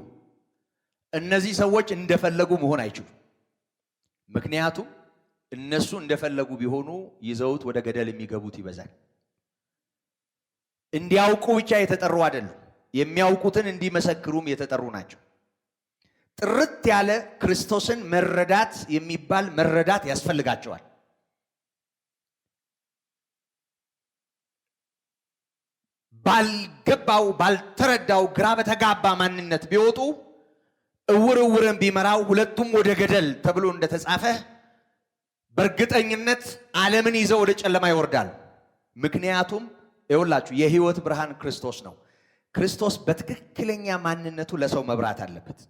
S1: እነዚህ ሰዎች እንደፈለጉ መሆን አይችሉም። ምክንያቱም እነሱ እንደፈለጉ ቢሆኑ ይዘውት ወደ ገደል የሚገቡት ይበዛል። እንዲያውቁ ብቻ የተጠሩ አይደሉም፣ የሚያውቁትን እንዲመሰክሩም የተጠሩ ናቸው። ጥርት ያለ ክርስቶስን መረዳት የሚባል መረዳት ያስፈልጋቸዋል። ባልገባው ባልተረዳው ግራ በተጋባ ማንነት ቢወጡ እውር እውርን ቢመራው ሁለቱም ወደ ገደል ተብሎ እንደተጻፈ በእርግጠኝነት ዓለምን ይዘው ወደ ጨለማ ይወርዳል። ምክንያቱም ይኸውላችሁ የሕይወት ብርሃን ክርስቶስ ነው። ክርስቶስ በትክክለኛ ማንነቱ ለሰው መብራት አለበት።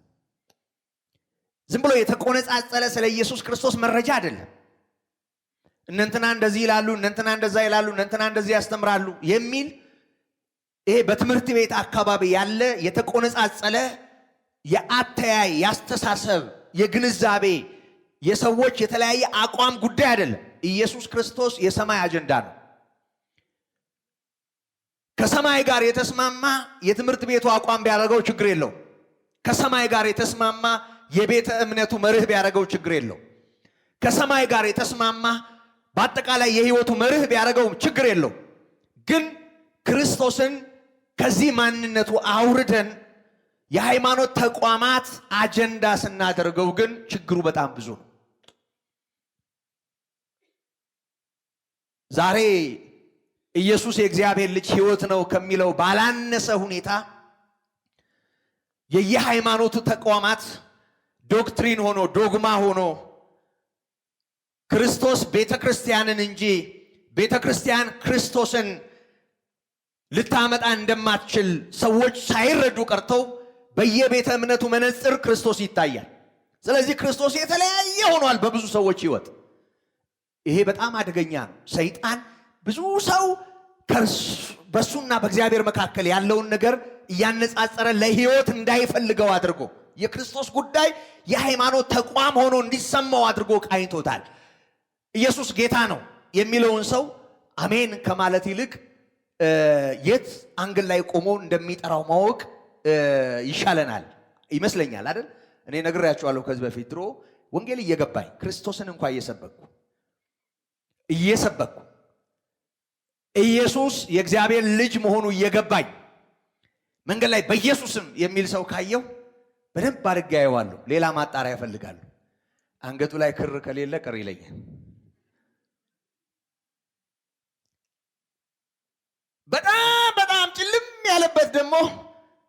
S1: ዝም ብሎ የተቆነጻጸለ ስለ ኢየሱስ ክርስቶስ መረጃ አይደለም። እነንትና እንደዚህ ይላሉ፣ እነንትና እንደዛ ይላሉ፣ እነንትና እንደዚህ ያስተምራሉ የሚል ይሄ በትምህርት ቤት አካባቢ ያለ የተቆነጻጸለ የአተያይ ያስተሳሰብ የግንዛቤ የሰዎች የተለያየ አቋም ጉዳይ አይደለም። ኢየሱስ ክርስቶስ የሰማይ አጀንዳ ነው። ከሰማይ ጋር የተስማማ የትምህርት ቤቱ አቋም ቢያደርገው ችግር የለው። ከሰማይ ጋር የተስማማ የቤተ እምነቱ መርህ ቢያደርገው ችግር የለው። ከሰማይ ጋር የተስማማ በአጠቃላይ የህይወቱ መርህ ቢያደርገው ችግር የለው። ግን ክርስቶስን ከዚህ ማንነቱ አውርደን የሃይማኖት ተቋማት አጀንዳ ስናደርገው ግን ችግሩ በጣም ብዙ ነው። ዛሬ ኢየሱስ የእግዚአብሔር ልጅ ህይወት ነው ከሚለው ባላነሰ ሁኔታ የየሃይማኖቱ ተቋማት ዶክትሪን ሆኖ ዶግማ ሆኖ ክርስቶስ ቤተክርስቲያንን እንጂ ቤተክርስቲያን ክርስቶስን ልታመጣ እንደማትችል ሰዎች ሳይረዱ ቀርተው በየቤተ እምነቱ መነጽር ክርስቶስ ይታያል። ስለዚህ ክርስቶስ የተለያየ ሆኗል በብዙ ሰዎች ህይወት። ይሄ በጣም አደገኛ ነው። ሰይጣን ብዙ ሰው በሱና በእግዚአብሔር መካከል ያለውን ነገር እያነጻጸረ ለህይወት እንዳይፈልገው አድርጎ የክርስቶስ ጉዳይ የሃይማኖት ተቋም ሆኖ እንዲሰማው አድርጎ ቃኝቶታል። ኢየሱስ ጌታ ነው የሚለውን ሰው አሜን ከማለት ይልቅ የት አንግል ላይ ቆሞ እንደሚጠራው ማወቅ ይሻለናል ይመስለኛል አይደል? እኔ ነግሬያችኋለሁ ከዚህ በፊት ድሮ ወንጌል እየገባኝ ክርስቶስን እንኳን እየሰበኩ ኢየሱስ የእግዚአብሔር ልጅ መሆኑ እየገባኝ መንገድ ላይ በኢየሱስም የሚል ሰው ካየው በደንብ አድርጌ አየዋለሁ። ሌላ ማጣሪያ እፈልጋለሁ። አንገቱ ላይ ክር ከሌለ ቅር ይለኛል። በጣም ጭልም ያለበት ደግሞ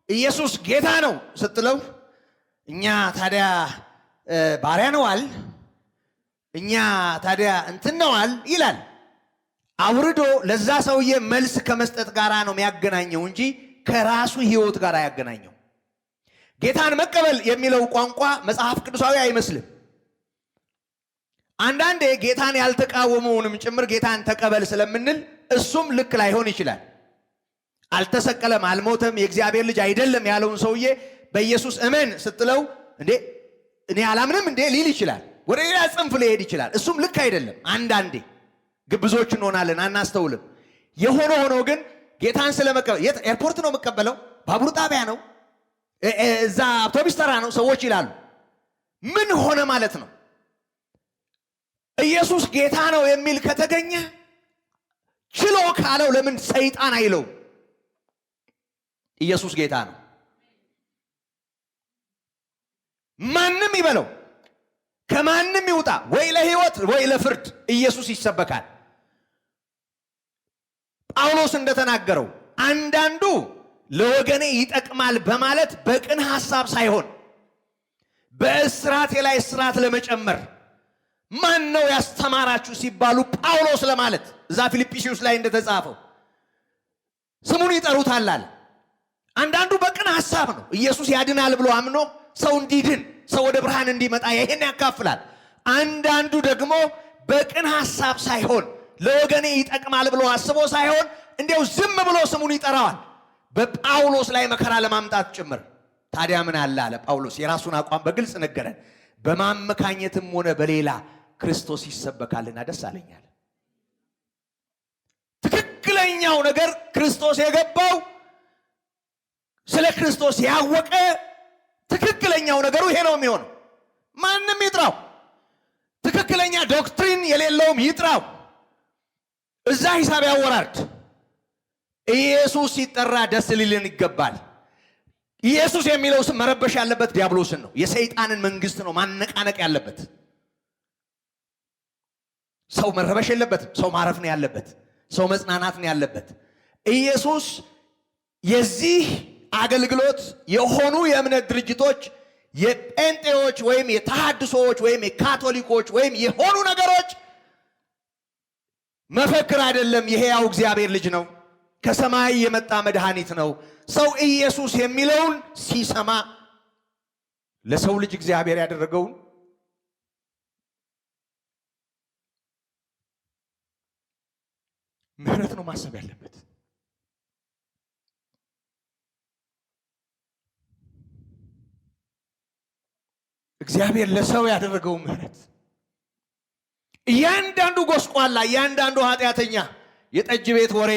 S1: ኢየሱስ ጌታ ነው ስትለው እኛ ታዲያ ባሪያ ነዋል፣ እኛ ታዲያ እንትን ነዋል ይላል። አውርዶ ለዛ ሰውዬ መልስ ከመስጠት ጋራ ነው የሚያገናኘው እንጂ ከራሱ ህይወት ጋር አያገናኘው። ጌታን መቀበል የሚለው ቋንቋ መጽሐፍ ቅዱሳዊ አይመስልም። አንዳንዴ ጌታን ያልተቃወመውንም ጭምር ጌታን ተቀበል ስለምንል እሱም ልክ ላይሆን ይችላል። አልተሰቀለም፣ አልሞተም፣ የእግዚአብሔር ልጅ አይደለም ያለውን ሰውዬ በኢየሱስ እመን ስትለው እንዴ እኔ አላምንም እንዴ ሊል ይችላል። ወደ ሌላ ጽንፍ ሊሄድ ይችላል። እሱም ልክ አይደለም። አንዳንዴ ግብዞች እንሆናለን፣ አናስተውልም። የሆነ ሆኖ ግን ጌታን ስለመቀበል ኤርፖርት ነው የምቀበለው፣ ባቡር ጣቢያ ነው፣ እዛ አውቶቡስ ተራ ነው ሰዎች ይላሉ። ምን ሆነ ማለት ነው? ኢየሱስ ጌታ ነው የሚል ከተገኘ ችሎ ካለው ለምን ሰይጣን አይለው? ኢየሱስ ጌታ ነው። ማንም ይበለው፣ ከማንም ይውጣ፣ ወይ ለህይወት ወይ ለፍርድ ኢየሱስ ይሰበካል። ጳውሎስ እንደተናገረው አንዳንዱ ለወገኔ ይጠቅማል በማለት በቅን ሐሳብ ሳይሆን በእስራቴ ላይ እስራት ለመጨመር ማን ነው ያስተማራችሁ ሲባሉ ጳውሎስ ለማለት እዛ ፊልጵስዩስ ላይ እንደተጻፈው ስሙን ይጠሩታል አለ። አንዳንዱ በቅን ሐሳብ ነው ኢየሱስ ያድናል ብሎ አምኖ ሰው እንዲድን ሰው ወደ ብርሃን እንዲመጣ ይሄን ያካፍላል። አንዳንዱ ደግሞ በቅን ሐሳብ ሳይሆን ለወገኔ ይጠቅማል ብሎ አስቦ ሳይሆን እንዲያው ዝም ብሎ ስሙን ይጠራዋል በጳውሎስ ላይ መከራ ለማምጣት ጭምር። ታዲያ ምን አለ ጳውሎስ የራሱን አቋም በግልጽ ነገረን። በማመካኘትም ሆነ በሌላ ክርስቶስ ይሰበካልና ደስ አለኛል። ትክክለኛው ነገር ክርስቶስ የገባው ስለ ክርስቶስ ያወቀ ትክክለኛው ነገሩ ይሄ ነው የሚሆነው። ማንም ይጥራው፣ ትክክለኛ ዶክትሪን የሌለውም ይጥራው፣ እዛ ሂሳብ ያወራርድ። ኢየሱስ ሲጠራ ደስ ሊልን ይገባል። ኢየሱስ የሚለው ስም መረበሽ ያለበት ዲያብሎስን ነው፣ የሰይጣንን መንግስት ነው ማነቃነቅ ያለበት። ሰው መረበሽ የለበትም። ሰው ማረፍ ነው ያለበት። ሰው መጽናናት ነው ያለበት። ኢየሱስ የዚህ አገልግሎት የሆኑ የእምነት ድርጅቶች የጴንጤዎች ወይም የተሐድሶዎች ወይም የካቶሊኮች ወይም የሆኑ ነገሮች መፈክር አይደለም። የሕያው እግዚአብሔር ልጅ ነው፣ ከሰማይ የመጣ መድኃኒት ነው። ሰው ኢየሱስ የሚለውን ሲሰማ ለሰው ልጅ እግዚአብሔር ያደረገውን ምህረት ነው ማሰብ ያለበት። እግዚአብሔር ለሰው ያደረገው ምህረት እያንዳንዱ ጎስቋላ፣ እያንዳንዱ ኃጢአተኛ የጠጅ ቤት ወሬ፣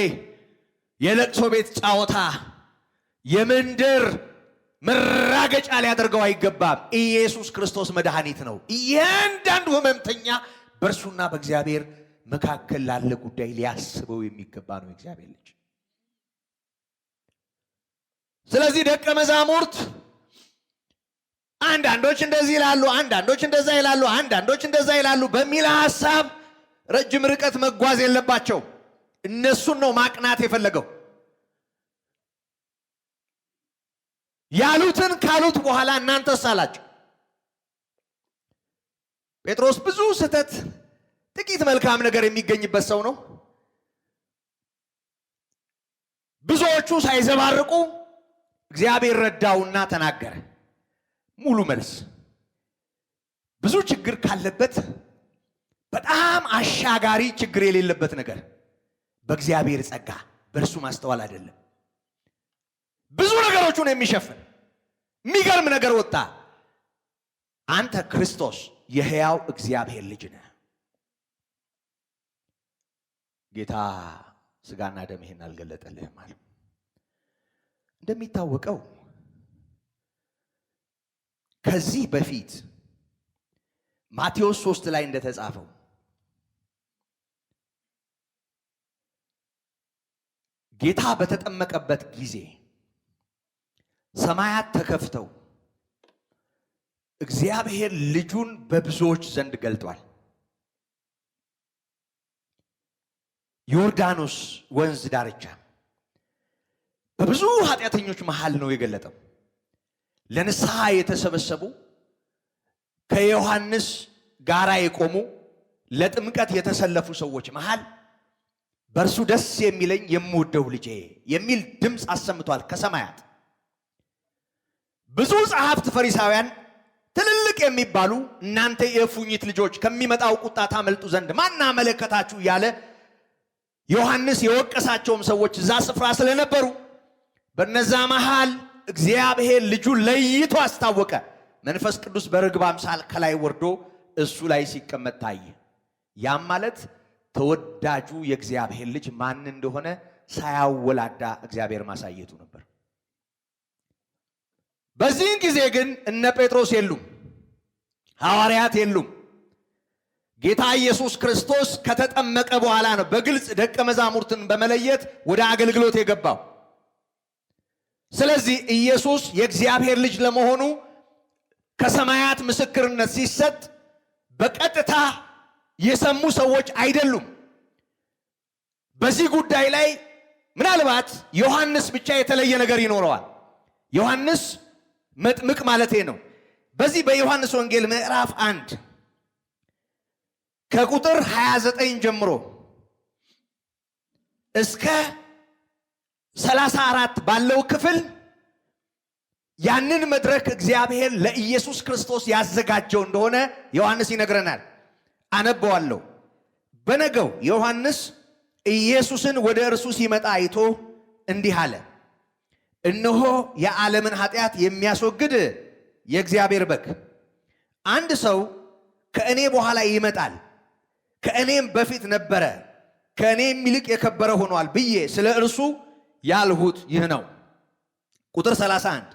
S1: የለቅሶ ቤት ጫወታ፣ የመንደር መራገጫ ሊያደርገው አይገባም። ኢየሱስ ክርስቶስ መድኃኒት ነው። እያንዳንዱ ህመምተኛ በእርሱና በእግዚአብሔር መካከል ላለ ጉዳይ ሊያስበው የሚገባ ነው እግዚአብሔር ልጅ። ስለዚህ ደቀ መዛሙርት አንዳንዶች እንደዚህ ይላሉ፣ አንዳንዶች እንደዛ ይላሉ፣ አንዳንዶች እንደዛ ይላሉ በሚል ሐሳብ ረጅም ርቀት መጓዝ የለባቸው። እነሱን ነው ማቅናት የፈለገው። ያሉትን ካሉት በኋላ እናንተስ አላቸው። ጴጥሮስ ብዙ ስህተት ጥቂት መልካም ነገር የሚገኝበት ሰው ነው። ብዙዎቹ ሳይዘባርቁ እግዚአብሔር ረዳውና ተናገረ። ሙሉ መልስ። ብዙ ችግር ካለበት በጣም አሻጋሪ ችግር የሌለበት ነገር በእግዚአብሔር ጸጋ በእርሱ ማስተዋል አይደለም። ብዙ ነገሮቹን የሚሸፍን የሚገርም ነገር ወጣ። አንተ ክርስቶስ የሕያው እግዚአብሔር ልጅ ነህ። ጌታ ስጋና ደም ይሄን አልገለጠልህም አለ። እንደሚታወቀው ከዚህ በፊት ማቴዎስ 3 ላይ እንደተጻፈው ጌታ በተጠመቀበት ጊዜ ሰማያት ተከፍተው እግዚአብሔር ልጁን በብዙዎች ዘንድ ገልጧል። ዮርዳኖስ ወንዝ ዳርቻ በብዙ ኃጢአተኞች መሃል ነው የገለጠው። ለንስሐ የተሰበሰቡ ከዮሐንስ ጋራ የቆሙ ለጥምቀት የተሰለፉ ሰዎች መሃል በእርሱ ደስ የሚለኝ የምወደው ልጄ የሚል ድምፅ አሰምቷል ከሰማያት። ብዙ ጸሐፍት ፈሪሳውያን ትልልቅ የሚባሉ እናንተ የእፉኝት ልጆች ከሚመጣው ቁጣ ታመልጡ ዘንድ ማን አመለከታችሁ እያለ ዮሐንስ የወቀሳቸውም ሰዎች እዛ ስፍራ ስለነበሩ በነዛ መሃል እግዚአብሔር ልጁን ለይቶ አስታወቀ። መንፈስ ቅዱስ በርግብ አምሳል ከላይ ወርዶ እሱ ላይ ሲቀመጥ ታየ። ያም ማለት ተወዳጁ የእግዚአብሔር ልጅ ማን እንደሆነ ሳያወላዳ እግዚአብሔር ማሳየቱ ነበር። በዚህ ጊዜ ግን እነ ጴጥሮስ የሉም፣ ሐዋርያት የሉም። ጌታ ኢየሱስ ክርስቶስ ከተጠመቀ በኋላ ነው በግልጽ ደቀ መዛሙርትን በመለየት ወደ አገልግሎት የገባው። ስለዚህ ኢየሱስ የእግዚአብሔር ልጅ ለመሆኑ ከሰማያት ምስክርነት ሲሰጥ በቀጥታ የሰሙ ሰዎች አይደሉም። በዚህ ጉዳይ ላይ ምናልባት ዮሐንስ ብቻ የተለየ ነገር ይኖረዋል። ዮሐንስ መጥምቅ ማለቴ ነው። በዚህ በዮሐንስ ወንጌል ምዕራፍ 1 ከቁጥር 29 ጀምሮ እስከ 34 ባለው ክፍል ያንን መድረክ እግዚአብሔር ለኢየሱስ ክርስቶስ ያዘጋጀው እንደሆነ ዮሐንስ ይነግረናል። አነበዋለሁ። በነገው ዮሐንስ ኢየሱስን ወደ እርሱ ሲመጣ አይቶ እንዲህ አለ፣ እነሆ የዓለምን ኃጢአት የሚያስወግድ የእግዚአብሔር በግ። አንድ ሰው ከእኔ በኋላ ይመጣል፣ ከእኔም በፊት ነበረ፣ ከእኔም ይልቅ የከበረ ሆኗል ብዬ ስለ እርሱ ያልሁት ይህ ነው። ቁጥር 31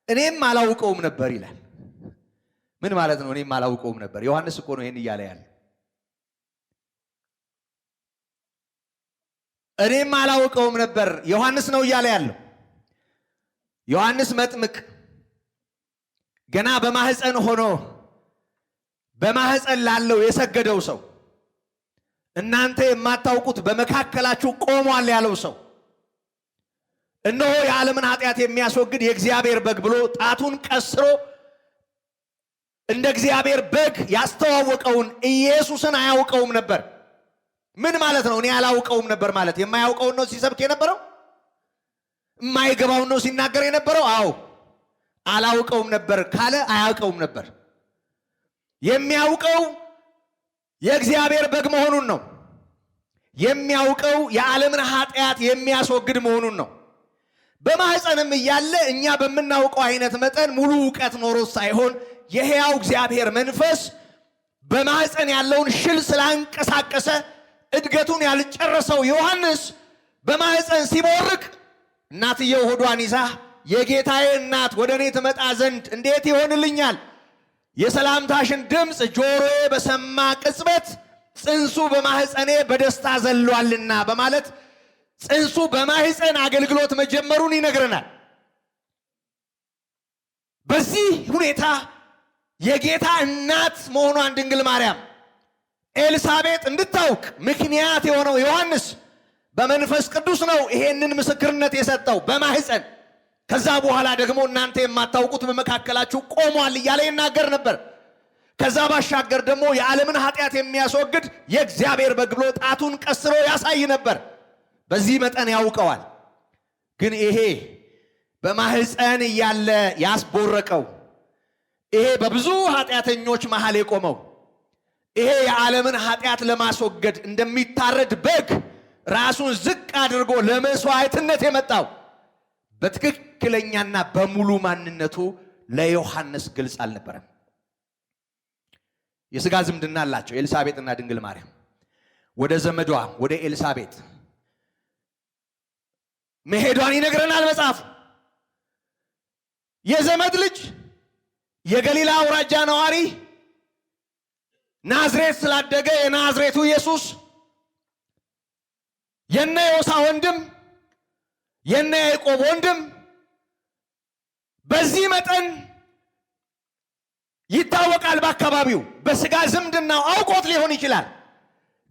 S1: እኔም አላውቀውም ነበር ይላል። ምን ማለት ነው? እኔም አላውቀውም ነበር። ዮሐንስ እኮ ነው ይሄን እያለ ያለ። እኔም አላውቀውም ነበር ዮሐንስ ነው እያለ ያለው። ዮሐንስ መጥምቅ ገና በማህፀን ሆኖ በማህፀን ላለው የሰገደው ሰው፣ እናንተ የማታውቁት በመካከላችሁ ቆሟል ያለው ሰው፣ እነሆ የዓለምን ኃጢአት የሚያስወግድ የእግዚአብሔር በግ ብሎ ጣቱን ቀስሮ እንደ እግዚአብሔር በግ ያስተዋወቀውን ኢየሱስን አያውቀውም ነበር። ምን ማለት ነው? እኔ አላውቀውም ነበር ማለት የማያውቀውን ነው ሲሰብክ የነበረው? የማይገባውን ነው ሲናገር የነበረው? አዎ አላውቀውም ነበር ካለ አያውቀውም ነበር። የሚያውቀው የእግዚአብሔር በግ መሆኑን ነው። የሚያውቀው የዓለምን ኃጢአት የሚያስወግድ መሆኑን ነው። በማህፀንም እያለ እኛ በምናውቀው አይነት መጠን ሙሉ ዕውቀት ኖሮት ሳይሆን የሕያው እግዚአብሔር መንፈስ በማህፀን ያለውን ሽል ስላንቀሳቀሰ እድገቱን ያልጨረሰው ዮሐንስ በማህፀን ሲቦርቅ እናትየው ሆዷን ይዛ የጌታዬ እናት ወደ እኔ ትመጣ ዘንድ እንዴት ይሆንልኛል? የሰላምታሽን ድምፅ ጆሮዬ በሰማ ቅጽበት ጽንሱ በማህፀኔ በደስታ ዘሏልና በማለት ጽንሱ በማህፀን አገልግሎት መጀመሩን ይነግረናል። በዚህ ሁኔታ የጌታ እናት መሆኗን ድንግል ማርያም ኤልሳቤጥ እንድታውቅ ምክንያት የሆነው ዮሐንስ በመንፈስ ቅዱስ ነው ይሄንን ምስክርነት የሰጠው በማህፀን። ከዛ በኋላ ደግሞ እናንተ የማታውቁት በመካከላችሁ ቆሟል እያለ ይናገር ነበር። ከዛ ባሻገር ደግሞ የዓለምን ኃጢአት የሚያስወግድ የእግዚአብሔር በግ ብሎ ጣቱን ቀስሮ ያሳይ ነበር። በዚህ መጠን ያውቀዋል። ግን ይሄ በማህፀን እያለ ያስቦረቀው፣ ይሄ በብዙ ኃጢአተኞች መሃል የቆመው፣ ይሄ የዓለምን ኃጢአት ለማስወገድ እንደሚታረድ በግ ራሱን ዝቅ አድርጎ ለመስዋዕትነት የመጣው በትክክለኛና በሙሉ ማንነቱ ለዮሐንስ ግልጽ አልነበረም። የሥጋ ዝምድና አላቸው ኤልሳቤጥና ድንግል ማርያም። ወደ ዘመዷ ወደ ኤልሳቤጥ መሄዷን ይነግረናል መጽሐፉ። የዘመድ ልጅ የገሊላ አውራጃ ነዋሪ ናዝሬት ስላደገ የናዝሬቱ ኢየሱስ የነ ዮሳ ወንድም የነ ያዕቆብ ወንድም በዚህ መጠን ይታወቃል በአካባቢው። በሥጋ ዝምድናው አውቆት ሊሆን ይችላል።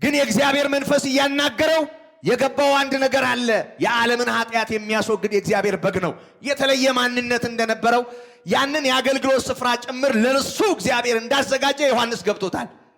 S1: ግን የእግዚአብሔር መንፈስ እያናገረው የገባው አንድ ነገር አለ። የዓለምን ኃጢአት የሚያስወግድ የእግዚአብሔር በግ ነው። የተለየ ማንነት እንደነበረው ያንን የአገልግሎት ስፍራ ጭምር ለእርሱ እግዚአብሔር እንዳዘጋጀ ዮሐንስ ገብቶታል።